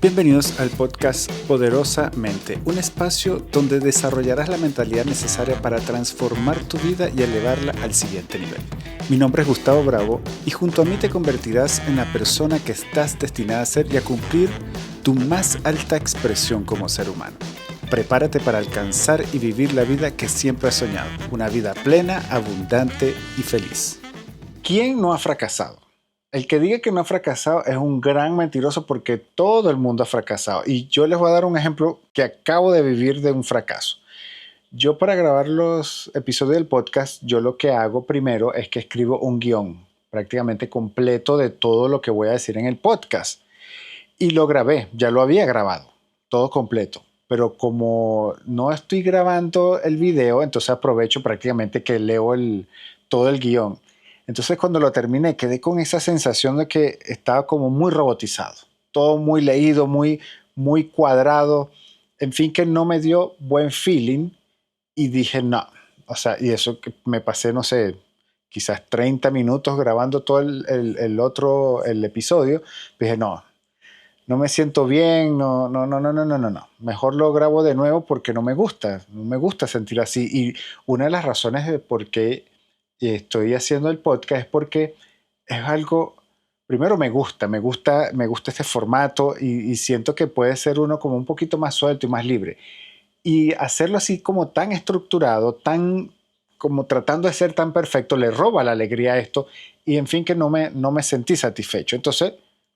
Bienvenidos al podcast Poderosamente, un espacio donde desarrollarás la mentalidad necesaria para transformar tu vida y elevarla al siguiente nivel. Mi nombre es Gustavo Bravo y junto a mí te convertirás en la persona que estás destinada a ser y a cumplir tu más alta expresión como ser humano. Prepárate para alcanzar y vivir la vida que siempre has soñado, una vida plena, abundante y feliz. ¿Quién no ha fracasado? El que diga que no ha fracasado es un gran mentiroso porque todo el mundo ha fracasado. Y yo les voy a dar un ejemplo que acabo de vivir de un fracaso. Yo para grabar los episodios del podcast, yo lo que hago primero es que escribo un guión prácticamente completo de todo lo que voy a decir en el podcast. Y lo grabé, ya lo había grabado, todo completo. Pero como no estoy grabando el video, entonces aprovecho prácticamente que leo todo el guión. Entonces cuando lo terminé quedé con esa sensación de que estaba como muy robotizado, todo muy leído, muy cuadrado, en fin, que no me dio buen feeling y dije no, o sea, y eso que me pasé, no sé, quizás 30 minutos grabando todo el episodio, dije no me siento bien, no, mejor lo grabo de nuevo porque no me gusta sentir así. Y una de las razones de por qué estoy haciendo el podcast es porque es algo, primero me gusta este formato y siento que puede ser uno como un poquito más suelto y más libre. Y hacerlo así como tan estructurado, tan como tratando de ser tan perfecto, le roba la alegría a esto y en fin que no me sentí satisfecho. Entonces,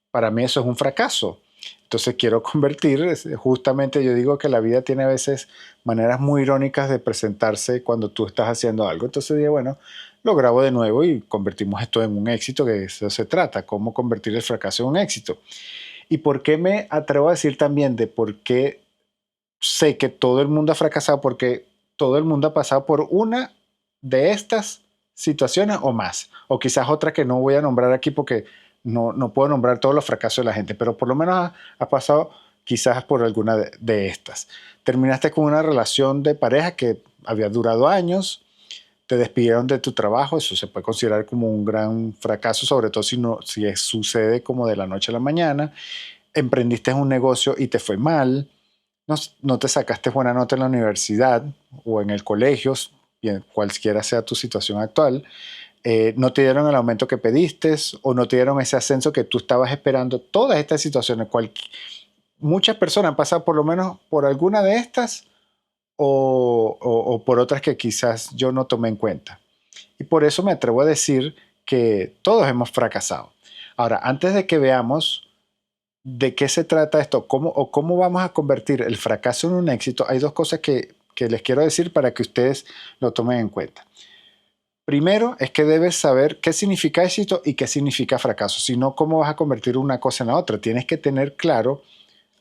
para mí eso es un fracaso. Entonces quiero convertir, justamente yo digo que la vida tiene a veces maneras muy irónicas de presentarse cuando tú estás haciendo algo. Entonces dije, bueno, lo grabo de nuevo y convertimos esto en un éxito, que de eso se trata, cómo convertir el fracaso en un éxito. ¿Y por qué me atrevo a decir también de por qué sé que todo el mundo ha fracasado? Porque todo el mundo ha pasado por una de estas situaciones o más, o quizás otra que no voy a nombrar aquí porque no puedo nombrar todos los fracasos de la gente, pero por lo menos ha pasado quizás por alguna de estas. Terminaste con una relación de pareja que había durado años, te despidieron de tu trabajo, eso se puede considerar como un gran fracaso, sobre todo si sucede como de la noche a la mañana. Emprendiste un negocio y te fue mal, no te sacaste buena nota en la universidad o en el colegio, bien, cualquiera sea tu situación actual, no te dieron el aumento que pediste o no te dieron ese ascenso que tú estabas esperando. Todas estas situaciones, muchas personas han pasado por lo menos por alguna de estas o por otras que quizás yo no tomé en cuenta. Y por eso me atrevo a decir que todos hemos fracasado. Ahora, antes de que veamos de qué se trata esto, cómo vamos a convertir el fracaso en un éxito, hay dos cosas que les quiero decir para que ustedes lo tomen en cuenta. Primero es que debes saber qué significa éxito y qué significa fracaso, si no, ¿cómo vas a convertir una cosa en la otra? Tienes que tener claro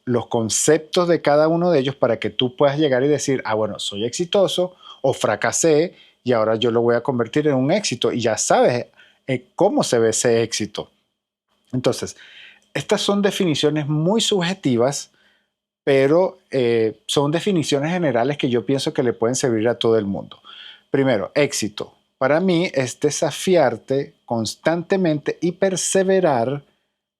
los conceptos de cada uno de ellos para que tú puedas llegar y decir, bueno, soy exitoso o fracasé y ahora yo lo voy a convertir en un éxito y ya sabes cómo se ve ese éxito. Entonces, estas son definiciones muy subjetivas, pero son definiciones generales que yo pienso que le pueden servir a todo el mundo. Primero, éxito. Para mí es desafiarte constantemente y perseverar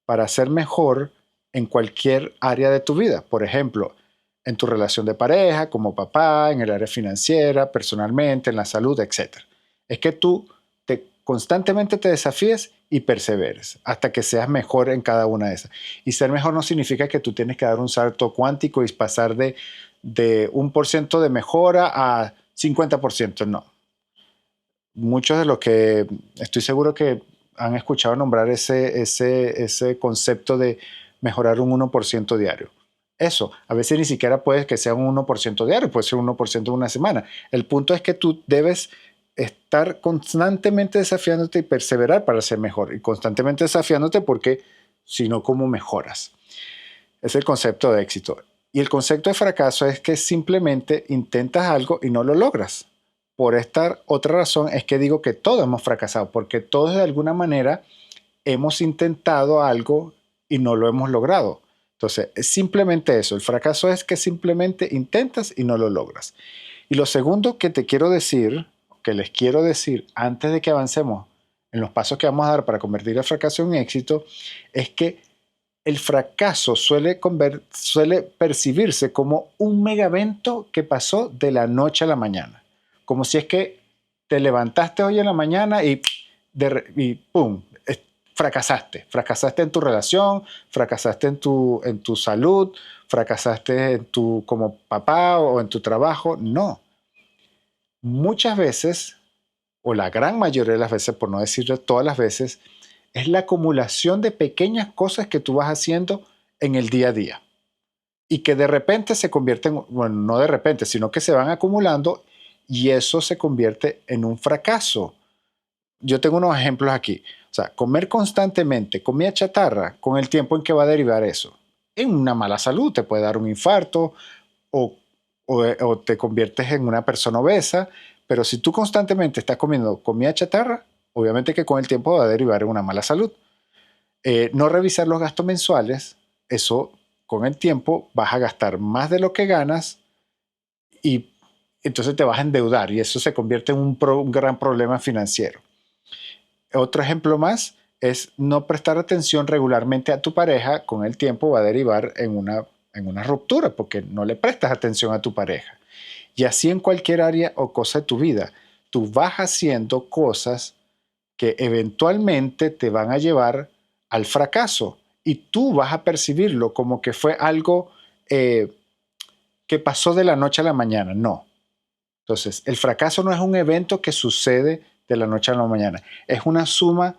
para ser mejor en cualquier área de tu vida. Por ejemplo, en tu relación de pareja, como papá, en el área financiera, personalmente, en la salud, etc. Es que tú constantemente te desafíes y perseveres hasta que seas mejor en cada una de esas. Y ser mejor no significa que tú tienes que dar un salto cuántico y pasar de 1% de mejora a 50%, no. Muchos de los que estoy seguro que han escuchado nombrar ese concepto de mejorar un 1% diario. Eso, a veces ni siquiera puede que sea un 1% diario, puede ser un 1% en una semana. El punto es que tú debes estar constantemente desafiándote y perseverar para ser mejor. Y constantemente desafiándote porque si no, ¿cómo mejoras? Es el concepto de éxito. Y el concepto de fracaso es que simplemente intentas algo y no lo logras. Por esta otra razón es que digo que todos hemos fracasado, porque todos de alguna manera hemos intentado algo y no lo hemos logrado. Entonces, es simplemente eso. El fracaso es que simplemente intentas y no lo logras. Y lo segundo que te quiero decir, que les quiero decir antes de que avancemos en los pasos que vamos a dar para convertir el fracaso en éxito, es que el fracaso suele percibirse como un megavento que pasó de la noche a la mañana. Como si es que te levantaste hoy en la mañana y ¡pum! Fracasaste. Fracasaste en tu relación, fracasaste en tu salud, fracasaste como papá o en tu trabajo. No. Muchas veces, o la gran mayoría de las veces, por no decir todas las veces, es la acumulación de pequeñas cosas que tú vas haciendo en el día a día y que de repente se convierten, bueno, no de repente, sino que se van acumulando y eso se convierte en un fracaso. Yo tengo unos ejemplos aquí. O sea, comer constantemente comida chatarra, con el tiempo en que va a derivar eso, en una mala salud, te puede dar un infarto o, o te conviertes en una persona obesa, pero si tú constantemente estás comiendo comida chatarra, obviamente que con el tiempo va a derivar en una mala salud. No revisar los gastos mensuales, eso con el tiempo vas a gastar más de lo que ganas y entonces te vas a endeudar y eso se convierte en un gran problema financiero. Otro ejemplo más es no prestar atención regularmente a tu pareja, con el tiempo va a derivar en una ruptura porque no le prestas atención a tu pareja. Y así en cualquier área o cosa de tu vida, tú vas haciendo cosas que eventualmente te van a llevar al fracaso y tú vas a percibirlo como que fue algo que pasó de la noche a la mañana. No. Entonces, el fracaso no es un evento que sucede de la noche a la mañana, es una suma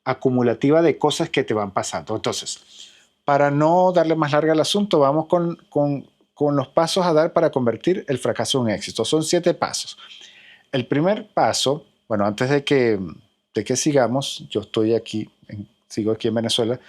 acumulativa de cosas que te van pasando. Entonces, para no darle más larga al asunto, vamos con los pasos a dar para convertir el fracaso en éxito. Son 7 pasos. El primer paso, bueno, antes de que sigamos, yo estoy aquí, sigo aquí en Venezuela.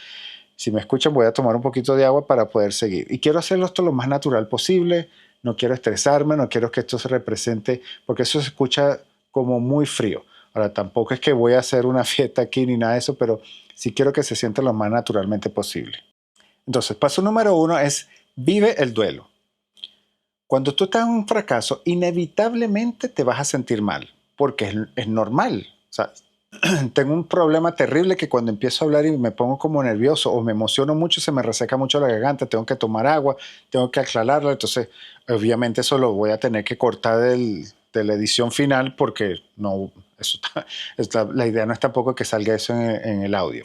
Si me escuchan, voy a tomar un poquito de agua para poder seguir. Y quiero hacerlo esto lo más natural posible. No quiero estresarme, no quiero que esto se represente, porque eso se escucha como muy frío. Ahora, tampoco es que voy a hacer una fiesta aquí ni nada de eso, pero sí quiero que se sienta lo más naturalmente posible. Entonces, paso número 1 es vive el duelo. Cuando tú estás en un fracaso, inevitablemente te vas a sentir mal, porque es normal. O sea, tengo un problema terrible que cuando empiezo a hablar y me pongo como nervioso o me emociono mucho, se me reseca mucho la garganta, tengo que tomar agua, tengo que aclararla, entonces obviamente eso lo voy a tener que cortar de la edición final porque no, eso la idea no es tampoco que salga eso en el audio.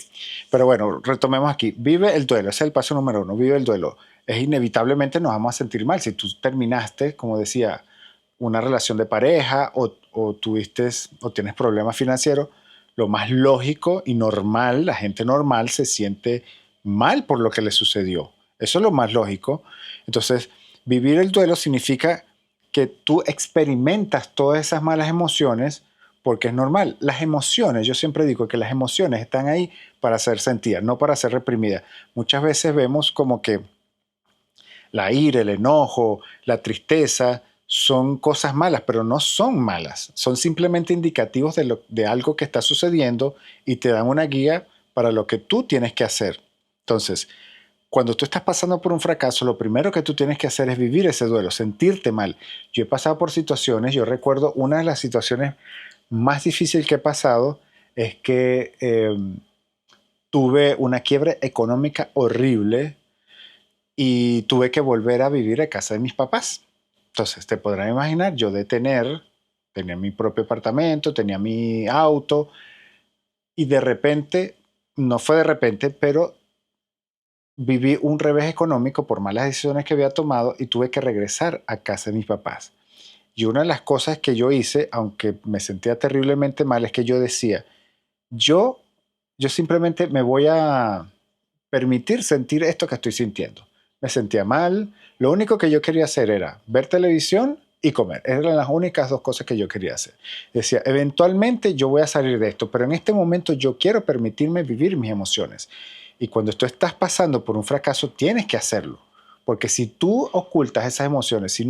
Pero bueno, retomemos aquí. Vive el duelo, ese es el paso número 1, vive el duelo. Es inevitablemente nos vamos a sentir mal. Si tú terminaste, como decía, una relación de pareja o tuviste o tienes problemas financieros, lo más lógico y normal, la gente normal se siente mal por lo que le sucedió. Eso es lo más lógico. Entonces, vivir el duelo significa que tú experimentas todas esas malas emociones porque es normal. Las emociones, yo siempre digo que las emociones están ahí para ser sentidas, no para ser reprimidas. Muchas veces vemos como que la ira, el enojo, la tristeza son cosas malas, pero no son malas. Son simplemente indicativos de algo que está sucediendo y te dan una guía para lo que tú tienes que hacer. Entonces, cuando tú estás pasando por un fracaso, lo primero que tú tienes que hacer es vivir ese duelo, sentirte mal. Yo he pasado por situaciones, yo recuerdo una de las situaciones más difíciles que he pasado es que tuve una quiebra económica horrible y tuve que volver a vivir a casa de mis papás. Entonces, te podrán imaginar, yo tenía mi propio apartamento, tenía mi auto, y de repente, no fue de repente, pero viví un revés económico por malas decisiones que había tomado y tuve que regresar a casa de mis papás. Y una de las cosas que yo hice, aunque me sentía terriblemente mal, es que yo decía, yo, yo simplemente me voy a permitir sentir esto que estoy sintiendo. Me sentía mal. Lo único que yo quería hacer era ver televisión y comer. Eran las únicas 2 cosas que yo quería hacer. Decía, eventualmente yo voy a salir de esto, pero en este momento yo quiero permitirme vivir mis emociones. Y cuando tú estás pasando por un fracaso, tienes que hacerlo. Porque si tú ocultas esas emociones, si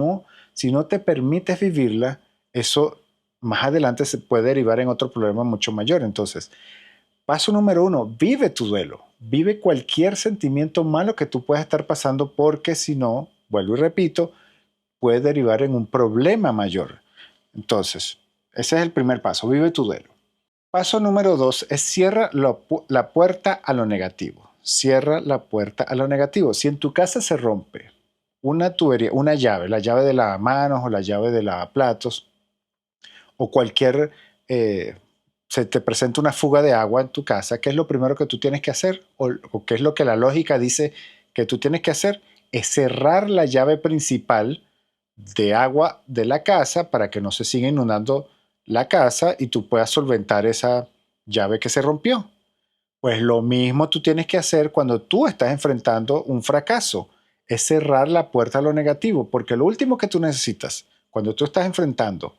no te permites vivirlas, eso más adelante se puede derivar en otro problema mucho mayor. Entonces, paso número 1, vive tu duelo. Vive cualquier sentimiento malo que tú puedas estar pasando porque si no, vuelvo y repito, puede derivar en un problema mayor. Entonces, ese es el primer paso, vive tu duelo. Paso número 2 es cierra la puerta a lo negativo. cierra la puerta a lo negativo. Si en tu casa se rompe una tubería, una llave, la llave de lavamanos o la llave de lavaplatos, o cualquier, se te presenta una fuga de agua en tu casa, ¿qué es lo primero que tú tienes que hacer? O qué es lo que la lógica dice que tú tienes que hacer? Es cerrar la llave principal de agua de la casa para que no se siga inundando la casa y tú puedas solventar esa llave que se rompió. Pues lo mismo tú tienes que hacer cuando tú estás enfrentando un fracaso, es cerrar la puerta a lo negativo, porque lo último que tú necesitas cuando tú estás enfrentando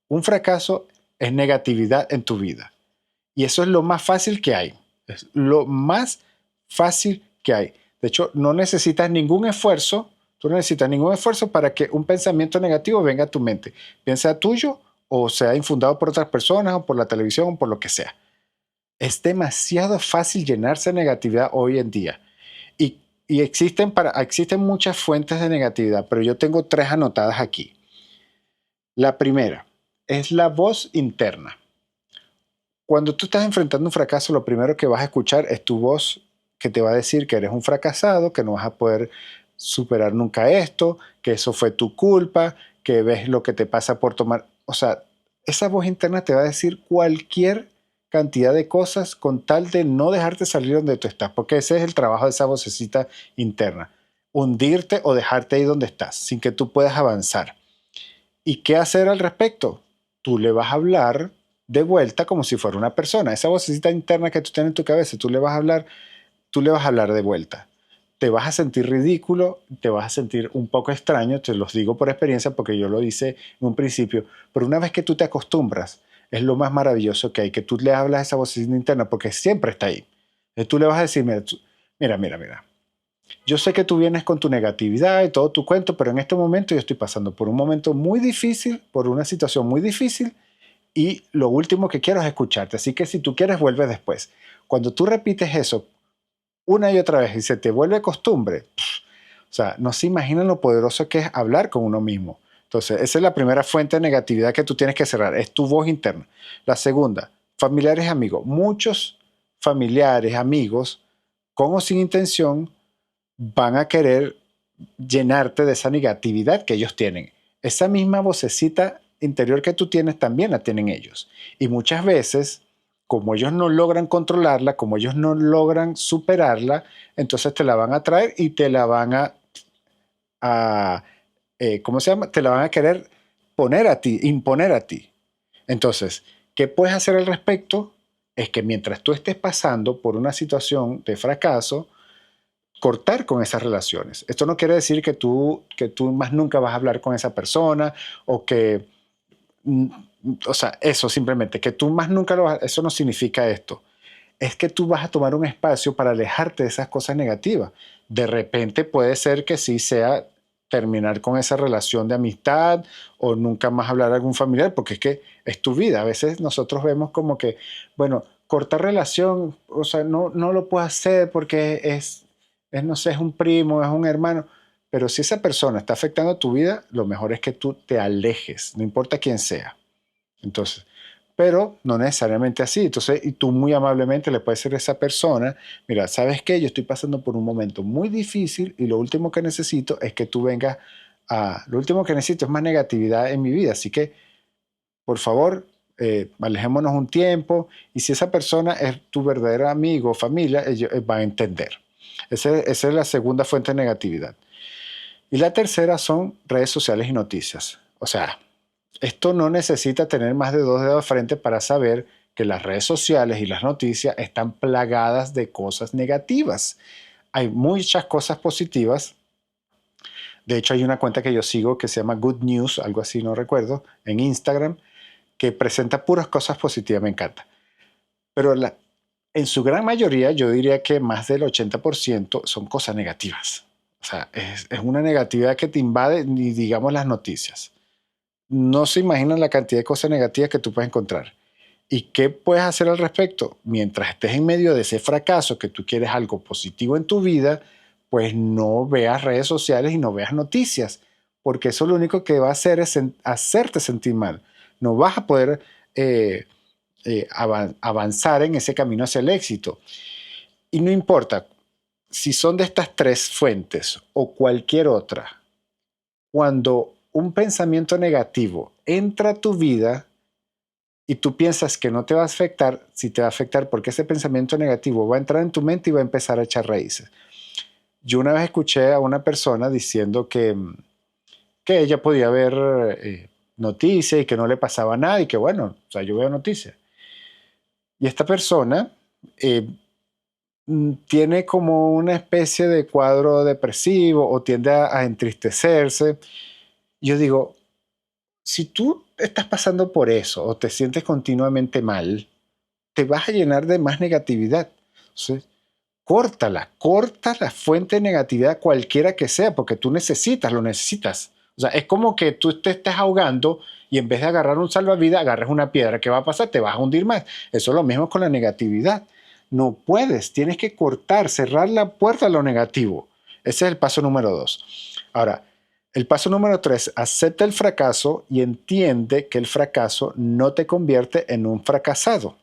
un fracaso es negatividad en tu vida. Y eso es lo más fácil que hay. Es lo más fácil que hay. De hecho, no necesitas ningún esfuerzo. Tú no necesitas ningún esfuerzo para que un pensamiento negativo venga a tu mente. Bien sea tuyo o sea infundado por otras personas o por la televisión o por lo que sea. Es demasiado fácil llenarse de negatividad hoy en día. Y existen muchas fuentes de negatividad, pero yo tengo 3 anotadas aquí. La primera es la voz interna. Cuando tú estás enfrentando un fracaso, lo primero que vas a escuchar es tu voz que te va a decir que eres un fracasado, que no vas a poder superar nunca esto, que eso fue tu culpa, que ves lo que te pasa por tomar. O sea, esa voz interna te va a decir cualquier cantidad de cosas con tal de no dejarte salir donde tú estás, porque ese es el trabajo de esa vocecita interna, hundirte o dejarte ahí donde estás, sin que tú puedas avanzar. ¿Y qué hacer al respecto? Tú le vas a hablar de vuelta como si fuera una persona. Esa vocecita interna que tú tienes en tu cabeza, tú le vas a hablar de vuelta. Te vas a sentir ridículo, te vas a sentir un poco extraño, te los digo por experiencia porque yo lo hice en un principio, pero una vez que tú te acostumbras, es lo más maravilloso que hay, que tú le hablas a esa vocecita interna porque siempre está ahí. Entonces tú le vas a decir, mira, yo sé que tú vienes con tu negatividad y todo tu cuento, pero en este momento yo estoy pasando por un momento muy difícil, por una situación muy difícil y lo último que quiero es escucharte. Así que si tú quieres, vuelve después. Cuando tú repites eso una y otra vez y se te vuelve costumbre, o sea, no se imaginan lo poderoso que es hablar con uno mismo. Entonces, esa es la primera fuente de negatividad que tú tienes que cerrar, es tu voz interna. La segunda, familiares y amigos. Muchos familiares, amigos, con o sin intención, van a querer llenarte de esa negatividad que ellos tienen. Esa misma vocecita interior que tú tienes también la tienen ellos. Y muchas veces, como ellos no logran controlarla, como ellos no logran superarla, entonces te la van a traer y te la van a ¿cómo se llama? Te la van a querer poner a ti, imponer a ti. Entonces, ¿qué puedes hacer al respecto? Es que mientras tú estés pasando por una situación de fracaso, cortar con esas relaciones. Esto no quiere decir que tú más nunca vas a hablar con esa persona o que, mm, o sea, eso simplemente, que tú más nunca lo vas, eso no significa esto. Es que tú vas a tomar un espacio para alejarte de esas cosas negativas. De repente puede ser que sí sea terminar con esa relación de amistad o nunca más hablar a algún familiar, porque es que es tu vida. A veces nosotros vemos como que, bueno, cortar relación, o sea, no lo puedo hacer porque no sé, es un primo, es un hermano. Pero si esa persona está afectando tu vida, lo mejor es que tú te alejes, no importa quién sea. Entonces, pero no necesariamente así. Entonces, y tú muy amablemente le puedes decir a esa persona, mira, ¿sabes qué? Yo estoy pasando por un momento muy difícil y lo último que necesito es que tú vengas lo último que necesito es más negatividad en mi vida. Así que, por favor, alejémonos un tiempo y si esa persona es tu verdadero amigo o familia, ellos van a entender. Esa es la segunda fuente de negatividad. Y la tercera son redes sociales y noticias. O sea, esto no necesita tener más de 2 dedos de frente para saber que las redes sociales y las noticias están plagadas de cosas negativas. Hay muchas cosas positivas. De hecho, hay una cuenta que yo sigo que se llama Good News, algo así, no recuerdo, en Instagram, que presenta puras cosas positivas, me encanta. Pero en su gran mayoría, yo diría que más del 80% son cosas negativas. O sea, es una negatividad que te invade, ni digamos las noticias. No se imaginan la cantidad de cosas negativas que tú puedes encontrar. ¿Y qué puedes hacer al respecto? Mientras estés en medio de ese fracaso, que tú quieres algo positivo en tu vida, pues no veas redes sociales y no veas noticias, porque eso lo único que va a hacer es hacerte sentir mal. No vas a poder avanzar en ese camino hacia el éxito. Y no importa, si son de estas tres fuentes o cualquier otra, cuando un pensamiento negativo entra a tu vida y tú piensas que no te va a afectar, sí te va a afectar porque ese pensamiento negativo va a entrar en tu mente y va a empezar a echar raíces. Yo una vez escuché a una persona diciendo que ella podía ver noticias y que no le pasaba nada y que bueno, o sea, yo veo noticias. Y esta persona eh, tiene como una especie de cuadro depresivo o tiende a entristecerse. Yo digo, si tú estás pasando por eso o te sientes continuamente mal, te vas a llenar de más negatividad. Entonces, corta la fuente de negatividad cualquiera que sea, porque tú lo necesitas. O sea, es como que tú te estés ahogando y en vez de agarrar un salvavidas, agarras una piedra. ¿Qué va a pasar? Te vas a hundir más. Eso es lo mismo con la negatividad. No puedes, tienes que cortar, cerrar la puerta a lo negativo. Ese es el paso número 2. Ahora, el paso número 3, acepta el fracaso y entiende que el fracaso no te convierte en un fracasado.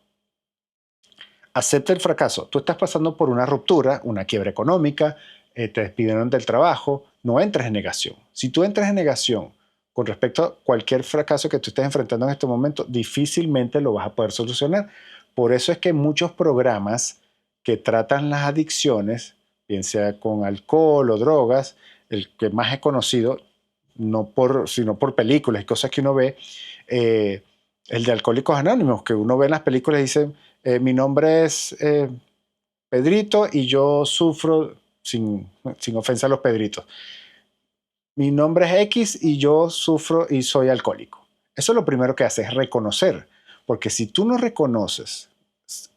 Acepta el fracaso. Tú estás pasando por una ruptura, una quiebra económica, te despidieron del trabajo, no entres en negación. Si tú entras en negación con respecto a cualquier fracaso que tú estés enfrentando en este momento, difícilmente lo vas a poder solucionar. Por eso es que muchos programas que tratan las adicciones, bien sea con alcohol o drogas, el que más he conocido, sino por películas y cosas que uno ve, eh, el de Alcohólicos Anónimos, que uno ve en las películas y dice, mi nombre es Pedrito y yo sufro, sin ofensa a los Pedritos, mi nombre es X y yo sufro y soy alcohólico. Eso es lo primero que hace, es reconocer, porque si tú no reconoces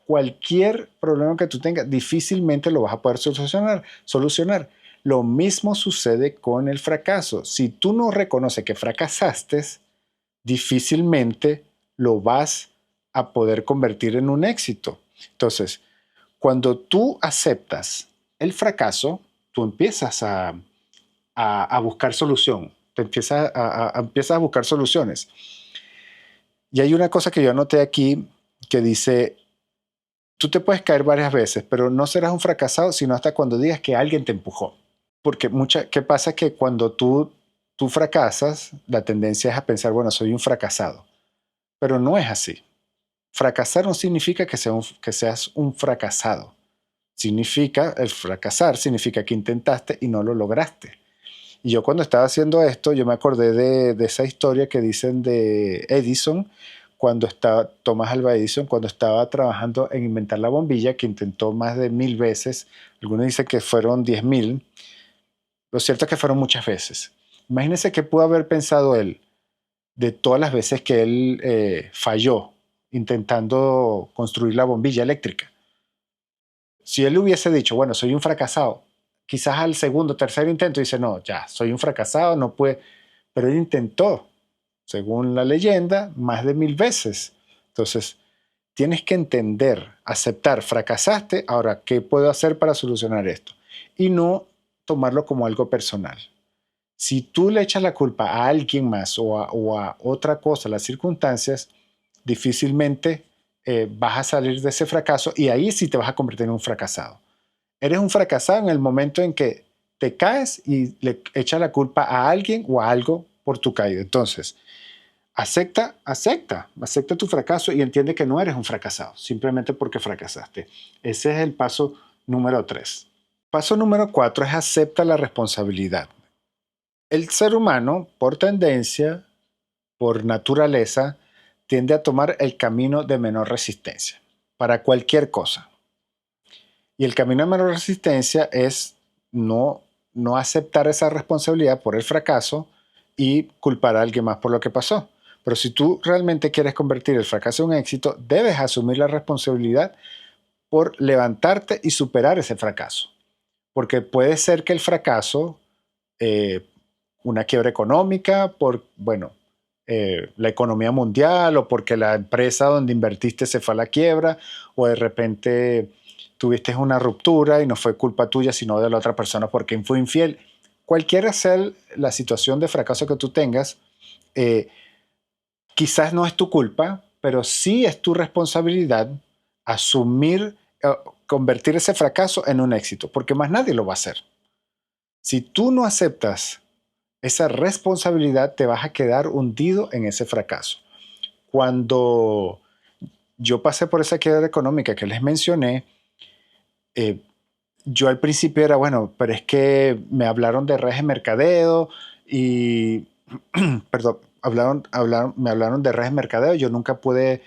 cualquier problema que tú tengas, difícilmente lo vas a poder solucionar. Lo mismo sucede con el fracaso. Si tú no reconoces que fracasaste, difícilmente lo vas a poder convertir en un éxito. Entonces, cuando tú aceptas el fracaso, tú empiezas a buscar solución, empiezas a buscar soluciones. Y hay una cosa que yo anoté aquí que dice, tú te puedes caer varias veces, pero no serás un fracasado sino hasta cuando digas que alguien te empujó. Porque ¿qué pasa? Que cuando tú fracasas, la tendencia es a pensar, bueno, soy un fracasado. Pero no es así. Fracasar no significa que seas un fracasado. El fracasar significa que intentaste y no lo lograste. Y yo cuando estaba haciendo esto, yo me acordé de esa historia que dicen de Edison, Thomas Alva Edison, cuando estaba trabajando en inventar la bombilla, que intentó más de 1000 veces. Algunos dicen que fueron 10.000. Lo cierto es que fueron muchas veces. Imagínense qué pudo haber pensado él de todas las veces que él falló intentando construir la bombilla eléctrica. Si él hubiese dicho, bueno, soy un fracasado, quizás al segundo o tercer intento dice, no, ya, soy un fracasado, no puede. Pero él intentó, según la leyenda, más de 1000 veces. Entonces, tienes que entender, aceptar, fracasaste, ahora, ¿qué puedo hacer para solucionar esto? Y no tomarlo como algo personal. Si tú le echas la culpa a alguien más o a otra cosa, las circunstancias, difícilmente vas a salir de ese fracaso y ahí sí te vas a convertir en un fracasado. Eres un fracasado en el momento en que te caes y le echas la culpa a alguien o a algo por tu caída. Entonces, acepta tu fracaso y entiende que no eres un fracasado, simplemente porque fracasaste. Ese es el paso número 3. Paso número 4 es acepta la responsabilidad. El ser humano, por tendencia, por naturaleza, tiende a tomar el camino de menor resistencia para cualquier cosa. Y el camino de menor resistencia es no aceptar esa responsabilidad por el fracaso y culpar a alguien más por lo que pasó. Pero si tú realmente quieres convertir el fracaso en un éxito, debes asumir la responsabilidad por levantarte y superar ese fracaso. Porque puede ser que el fracaso, una quiebra económica, la economía mundial o porque la empresa donde invertiste se fue a la quiebra o de repente tuviste una ruptura y no fue culpa tuya sino de la otra persona porque fue infiel. Cualquiera sea la situación de fracaso que tú tengas, quizás no es tu culpa, pero sí es tu responsabilidad asumir, convertir ese fracaso en un éxito, porque más nadie lo va a hacer. Si tú no aceptas esa responsabilidad, te vas a quedar hundido en ese fracaso. Cuando yo pasé por esa quiebra económica que les mencioné, eh, yo al principio era, bueno, pero es que me hablaron de redes de mercadeo y, perdón, me hablaron de redes de mercadeo, yo nunca pude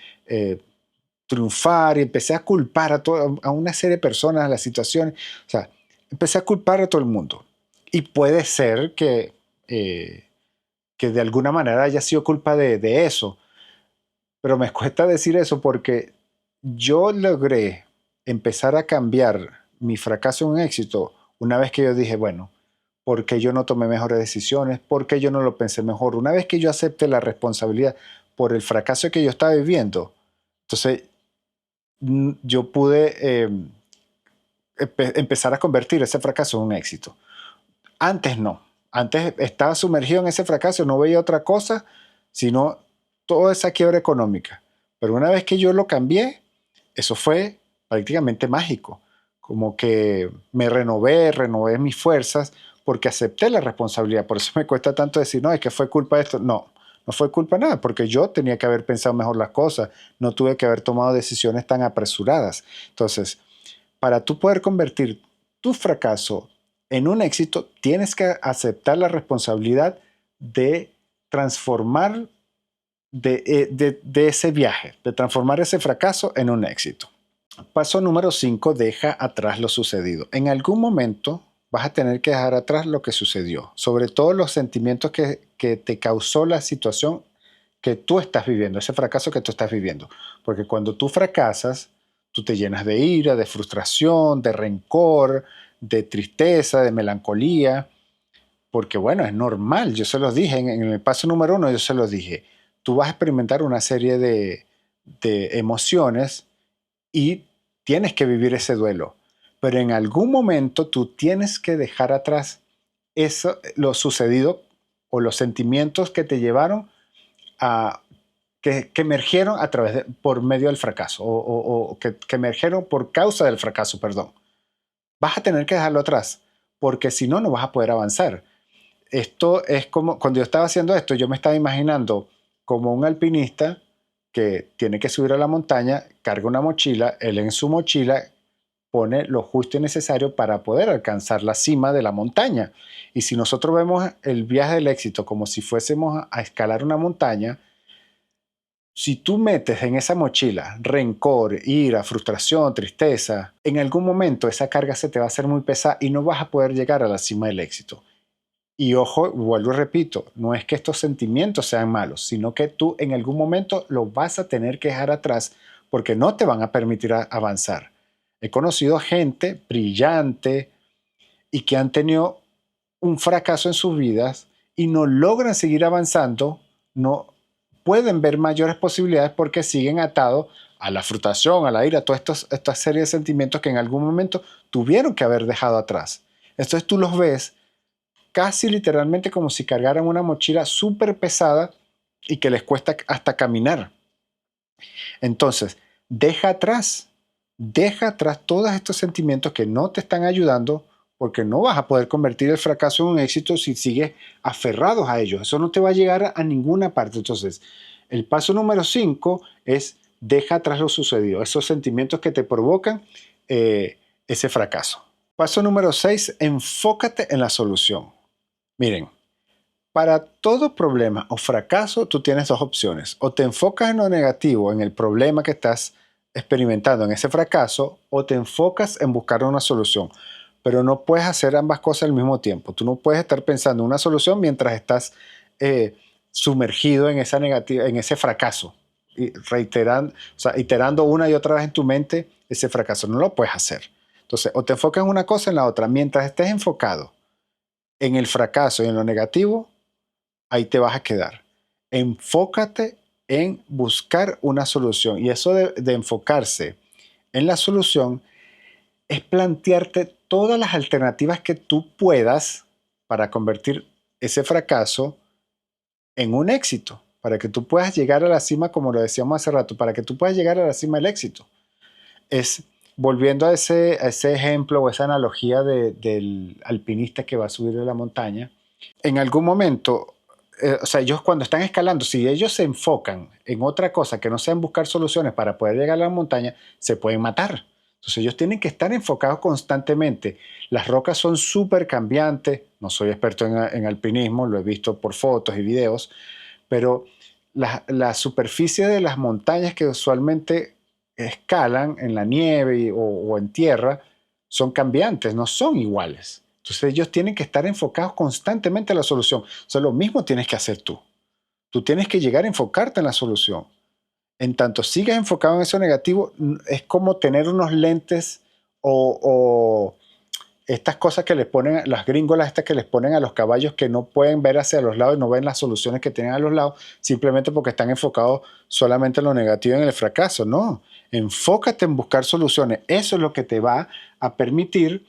triunfar y empecé a culpar a una serie de personas, a las situaciones, o sea, empecé a culpar a todo el mundo. Y puede ser que de alguna manera haya sido culpa de eso, pero me cuesta decir eso porque yo logré empezar a cambiar mi fracaso en un éxito una vez que yo dije, bueno, ¿por qué yo no tomé mejores decisiones? ¿Por qué yo no lo pensé mejor? Una vez que yo acepté la responsabilidad por el fracaso que yo estaba viviendo, entonces yo pude empezar a convertir ese fracaso en un éxito. Antes no. Antes estaba sumergido en ese fracaso, no veía otra cosa, sino toda esa quiebra económica. Pero una vez que yo lo cambié, eso fue prácticamente mágico. Como que me renové mis fuerzas porque acepté la responsabilidad. Por eso me cuesta tanto decir, no, es que fue culpa de esto. No, no fue culpa de nada, porque yo tenía que haber pensado mejor las cosas. No tuve que haber tomado decisiones tan apresuradas. Entonces, para tú poder convertir tu fracaso en un éxito, tienes que aceptar la responsabilidad de transformar de ese viaje, de transformar ese fracaso en un éxito. Paso número 5, deja atrás lo sucedido. En algún momento vas a tener que dejar atrás lo que sucedió, sobre todo los sentimientos que te causó la situación que tú estás viviendo, ese fracaso que tú estás viviendo. Porque cuando tú fracasas, tú te llenas de ira, de frustración, de rencor, de tristeza, de melancolía, porque bueno, es normal, yo se los dije en el paso número 1, yo se los dije, tú vas a experimentar una serie de emociones y tienes que vivir ese duelo, pero en algún momento tú tienes que dejar atrás eso, lo sucedido o los sentimientos que te llevaron a que emergieron a través por medio del fracaso o que emergieron por causa del fracaso, perdón. Vas a tener que dejarlo atrás porque si no, no vas a poder avanzar. Esto es como cuando yo estaba haciendo esto, yo me estaba imaginando como un alpinista que tiene que subir a la montaña, carga una mochila, él en su mochila pone lo justo y necesario para poder alcanzar la cima de la montaña. Y si nosotros vemos el viaje del éxito como si fuésemos a escalar una montaña, si tú metes en esa mochila rencor, ira, frustración, tristeza, en algún momento esa carga se te va a hacer muy pesada y no vas a poder llegar a la cima del éxito. Y ojo, vuelvo y repito, no es que estos sentimientos sean malos, sino que tú en algún momento los vas a tener que dejar atrás porque no te van a permitir avanzar. He conocido gente brillante y que han tenido un fracaso en sus vidas y no logran seguir avanzando, no pueden ver mayores posibilidades porque siguen atados a la frustración, a la ira, a toda esta serie de sentimientos que en algún momento tuvieron que haber dejado atrás. Entonces tú los ves casi literalmente como si cargaran una mochila súper pesada y que les cuesta hasta caminar. Entonces, deja atrás todos estos sentimientos que no te están ayudando porque no vas a poder convertir el fracaso en un éxito si sigues aferrados a ellos. Eso no te va a llegar a ninguna parte. Entonces, el paso número 5 es deja atrás lo sucedido, esos sentimientos que te provocan ese fracaso. Paso número 6, enfócate en la solución. Miren, para todo problema o fracaso tú tienes dos opciones. O te enfocas en lo negativo, en el problema que estás experimentando, en ese fracaso, o te enfocas en buscar una solución. Pero no puedes hacer ambas cosas al mismo tiempo. Tú no puedes estar pensando en una solución mientras estás sumergido en esa negativa, en ese fracaso. Y reiterando, o sea, iterando una y otra vez en tu mente ese fracaso. No lo puedes hacer. Entonces, o te enfocas en una cosa o en la otra. Mientras estés enfocado en el fracaso y en lo negativo, ahí te vas a quedar. Enfócate en buscar una solución. Y eso de enfocarse en la solución es plantearte todas las alternativas que tú puedas para convertir ese fracaso en un éxito, para que tú puedas llegar a la cima, como lo decíamos hace rato, para que tú puedas llegar a la cima del éxito. Es volviendo a ese ejemplo o esa analogía del alpinista que va a subir de la montaña, en algún momento, o sea, ellos cuando están escalando, si ellos se enfocan en otra cosa que no sea en buscar soluciones para poder llegar a la montaña, se pueden matar. Entonces ellos tienen que estar enfocados constantemente. Las rocas son súper cambiantes. No soy experto en alpinismo, lo he visto por fotos y videos, pero la superficie de las montañas que usualmente escalan en la nieve o en tierra son cambiantes, no son iguales. Entonces ellos tienen que estar enfocados constantemente en la solución. O sea, lo mismo tienes que hacer tú. Tú tienes que llegar a enfocarte en la solución. En tanto sigas enfocado en eso negativo, es como tener unos lentes o estas cosas que les ponen, las gringolas estas que les ponen a los caballos que no pueden ver hacia los lados y no ven las soluciones que tienen a los lados simplemente porque están enfocados solamente en lo negativo y en el fracaso. No, enfócate en buscar soluciones. Eso es lo que te va a permitir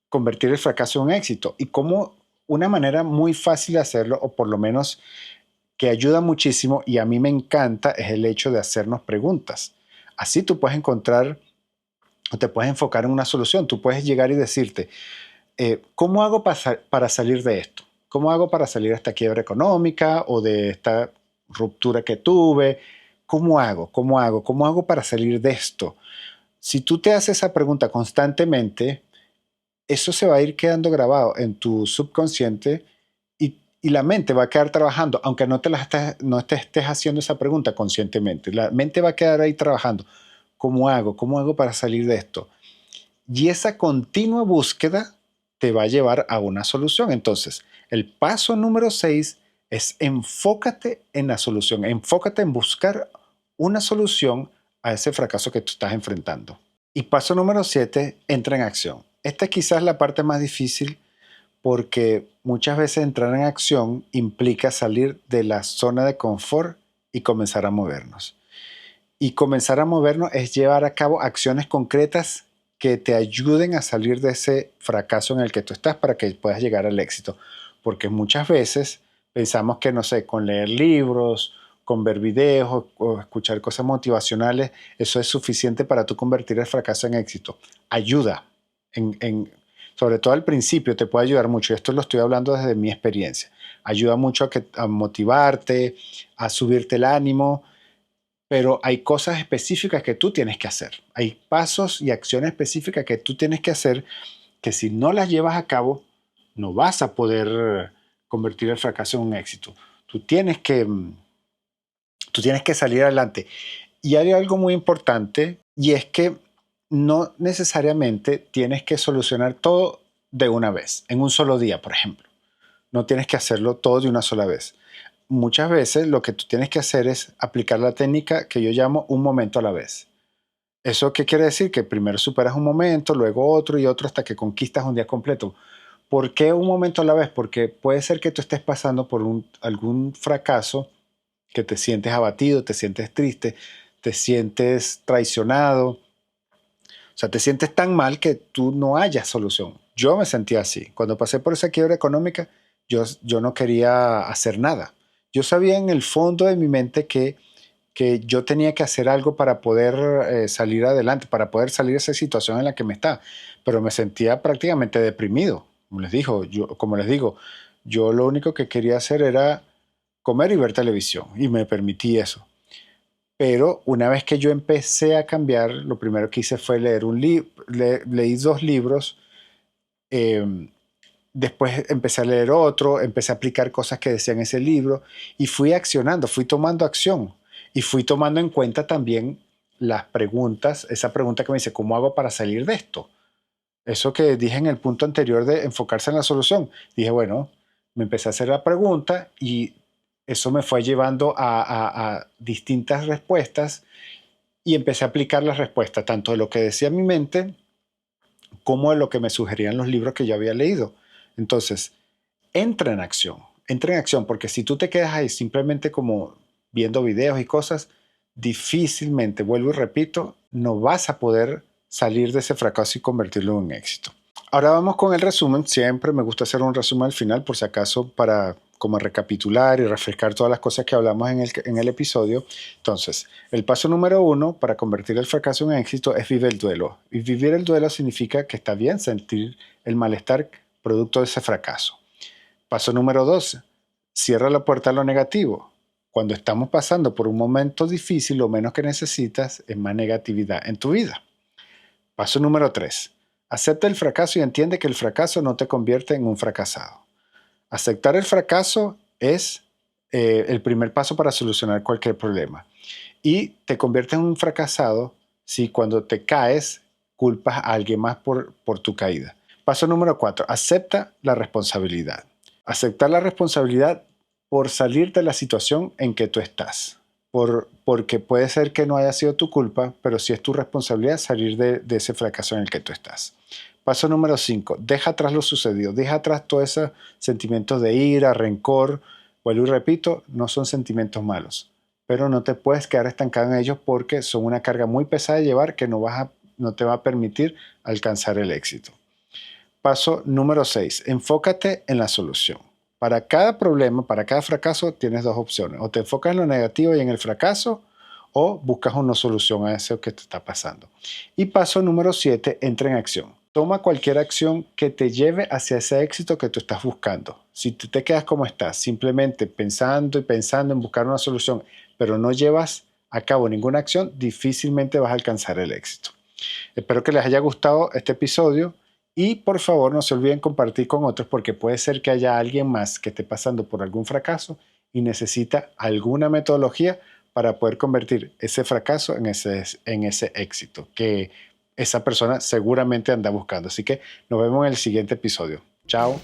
convertir el fracaso en éxito. Y como una manera muy fácil de hacerlo, o por lo menos que ayuda muchísimo y a mí me encanta, es el hecho de hacernos preguntas. Así tú puedes encontrar o te puedes enfocar en una solución. Tú puedes llegar y decirte, ¿cómo hago para salir de esto? ¿Cómo hago para salir de esta quiebra económica o de esta ruptura que tuve? ¿Cómo hago? ¿Cómo hago? ¿Cómo hago para salir de esto? Si tú te haces esa pregunta constantemente, eso se va a ir quedando grabado en tu subconsciente y la mente va a quedar trabajando, aunque no te estés haciendo esa pregunta conscientemente. La mente va a quedar ahí trabajando. ¿Cómo hago? ¿Cómo hago para salir de esto? Y esa continua búsqueda te va a llevar a una solución. Entonces, el paso número 6 es enfócate en la solución, enfócate en buscar una solución a ese fracaso que tú estás enfrentando. Y paso número 7, entra en acción. Esta es quizás la parte más difícil porque muchas veces entrar en acción implica salir de la zona de confort y comenzar a movernos. Y comenzar a movernos es llevar a cabo acciones concretas que te ayuden a salir de ese fracaso en el que tú estás para que puedas llegar al éxito. Porque muchas veces pensamos que, no sé, con leer libros, con ver videos o escuchar cosas motivacionales, eso es suficiente para tú convertir el fracaso en éxito. Ayuda. Sobre todo al principio te puede ayudar mucho. Esto lo estoy hablando desde mi experiencia. Ayuda mucho a motivarte, a subirte el ánimo, pero hay cosas específicas que tú tienes que hacer. Hay pasos y acciones específicas que tú tienes que hacer que si no las llevas a cabo, no vas a poder convertir el fracaso en un éxito. Tú tienes que salir adelante. Y hay algo muy importante y es que no necesariamente tienes que solucionar todo de una vez, en un solo día, por ejemplo. No tienes que hacerlo todo de una sola vez. Muchas veces lo que tú tienes que hacer es aplicar la técnica que yo llamo un momento a la vez. ¿Eso qué quiere decir? Que primero superas un momento, luego otro y otro hasta que conquistas un día completo. ¿Por qué un momento a la vez? Porque puede ser que tú estés pasando por algún fracaso, que te sientes abatido, te sientes triste, te sientes traicionado, o sea, te sientes tan mal que tú no hayas solución. Yo me sentía así. Cuando pasé por esa quiebra económica, yo no quería hacer nada. Yo sabía en el fondo de mi mente que yo tenía que hacer algo para poder salir adelante, para poder salir de esa situación en la que me estaba. Pero me sentía prácticamente deprimido. Como les digo, yo lo único que quería hacer era comer y ver televisión y me permití eso. Pero una vez que yo empecé a cambiar, lo primero que hice fue leer leí 2 libros, eh, después empecé a leer otro, empecé a aplicar cosas que decían ese libro y fui accionando, fui tomando acción y fui tomando en cuenta también las preguntas, esa pregunta que me dice, ¿cómo hago para salir de esto? Eso que dije en el punto anterior de enfocarse en la solución. Dije, bueno, me empecé a hacer la pregunta y eso me fue llevando a distintas respuestas y empecé a aplicar las respuestas, tanto de lo que decía mi mente como de lo que me sugerían los libros que yo había leído. Entonces, entra en acción, porque si tú te quedas ahí simplemente como viendo videos y cosas, difícilmente, vuelvo y repito, no vas a poder salir de ese fracaso y convertirlo en un éxito. Ahora vamos con el resumen. Siempre me gusta hacer un resumen al final, por si acaso, para como recapitular y refrescar todas las cosas que hablamos en el episodio. Entonces, el paso número 1 para convertir el fracaso en éxito es vivir el duelo. Y vivir el duelo significa que está bien sentir el malestar producto de ese fracaso. Paso número 2, cierra la puerta a lo negativo. Cuando estamos pasando por un momento difícil, lo menos que necesitas es más negatividad en tu vida. Paso número 3, acepta el fracaso y entiende que el fracaso no te convierte en un fracasado. Aceptar el fracaso es el primer paso para solucionar cualquier problema. Y te conviertes en un fracasado si cuando te caes culpas a alguien más por tu caída. Paso número 4, acepta la responsabilidad. Aceptar la responsabilidad por salir de la situación en que tú estás. Porque puede ser que no haya sido tu culpa, pero sí es tu responsabilidad salir de ese fracaso en el que tú estás. Paso número 5, deja atrás lo sucedido, deja atrás todos esos sentimientos de ira, rencor. Vuelvo y repito, no son sentimientos malos, pero no te puedes quedar estancado en ellos porque son una carga muy pesada de llevar que no te va a permitir alcanzar el éxito. Paso número 6, enfócate en la solución. Para cada problema, para cada fracaso, tienes dos opciones. O te enfocas en lo negativo y en el fracaso, o buscas una solución a eso que te está pasando. Y paso número 7, entra en acción. Toma cualquier acción que te lleve hacia ese éxito que tú estás buscando. Si tú te quedas como estás, simplemente pensando y pensando en buscar una solución, pero no llevas a cabo ninguna acción, difícilmente vas a alcanzar el éxito. Espero que les haya gustado este episodio. Y por favor no se olviden compartir con otros porque puede ser que haya alguien más que esté pasando por algún fracaso y necesita alguna metodología para poder convertir ese fracaso en ese éxito que esa persona seguramente anda buscando. Así que nos vemos en el siguiente episodio. Chao.